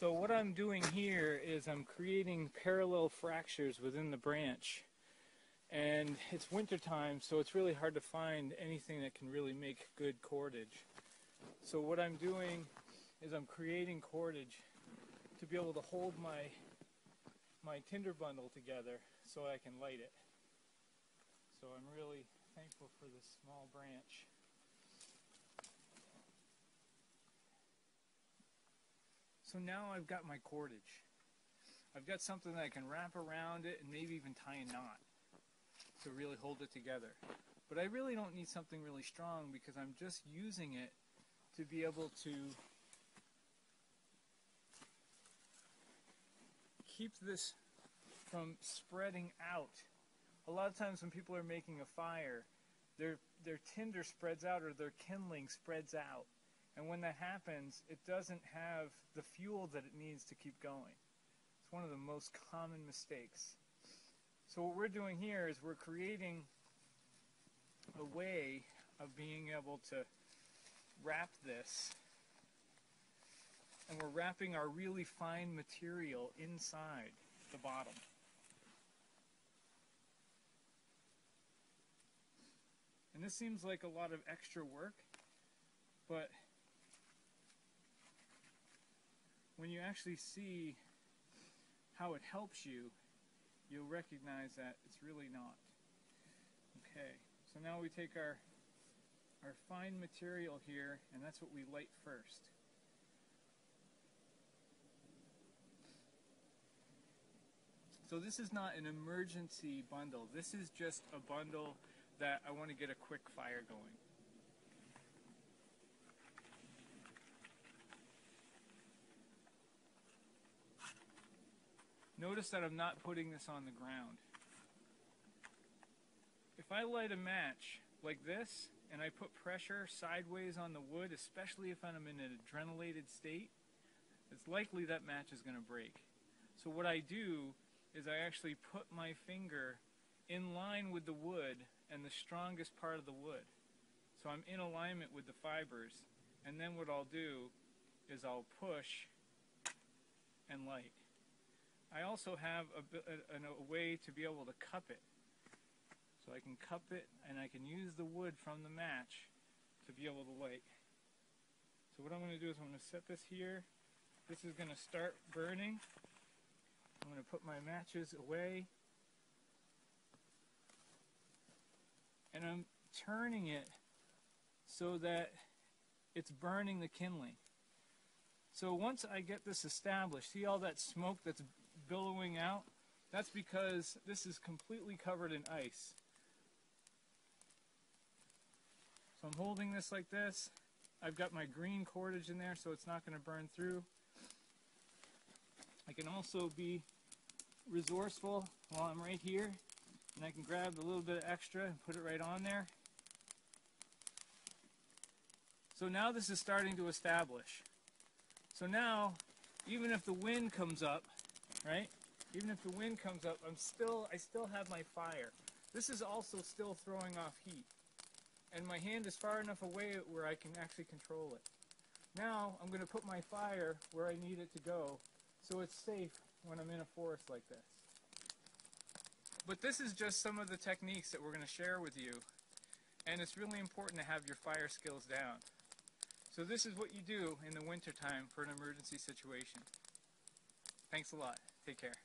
So what I'm doing here is I'm creating parallel fractures within the branch. And it's winter time, so it's really hard to find anything that can really make good cordage. So what I'm doing is I'm creating cordage to be able to hold my tinder bundle together so I can light it. So I'm really thankful for this small branch. So now I've got my cordage. I've got something that I can wrap around it and maybe even tie a knot to really hold it together. But I really don't need something really strong because I'm just using it to be able to keep this from spreading out. A lot of times when people are making a fire, their tinder spreads out or their kindling spreads out. And when that happens, it doesn't have the fuel that it needs to keep going. It's one of the most common mistakes. So what we're doing here is we're creating a way of being able to wrap this, and we're wrapping our really fine material inside the bottom. And this seems like a lot of extra work, but when you actually see how it helps you, you'll recognize that it's really not. Okay, so now we take our fine material here, and that's what we light first. So this is not an emergency bundle. This is just a bundle that I want to get a quick fire going. Notice that I'm not putting this on the ground. If I light a match like this and I put pressure sideways on the wood, especially if I'm in an adrenalated state, it's likely that match is going to break. So what I do is I actually put my finger in line with the wood and the strongest part of the wood. So I'm in alignment with the fibers, and then what I'll do is I'll push and light. I also have a way to be able to cup it. So I can cup it and I can use the wood from the match to be able to light. So what I'm going to do is I'm going to set this here. This is going to start burning. I'm going to put my matches away. And I'm turning it so that it's burning the kindling. So once I get this established, see all that smoke that's billowing out? That's because this is completely covered in ice. So I'm holding this like this. I've got my green cordage in there so it's not going to burn through. I can also be resourceful while I'm right here, and I can grab a little bit of extra and put it right on there. So now this is starting to establish. So now, even if the wind comes up, right? Even if the wind comes up, I still have my fire. This is also still throwing off heat. And my hand is far enough away where I can actually control it. Now, I'm going to put my fire where I need it to go so it's safe when I'm in a forest like this. But this is just some of the techniques that we're going to share with you. And it's really important to have your fire skills down. So this is what you do in the wintertime for an emergency situation. Thanks a lot. Take care.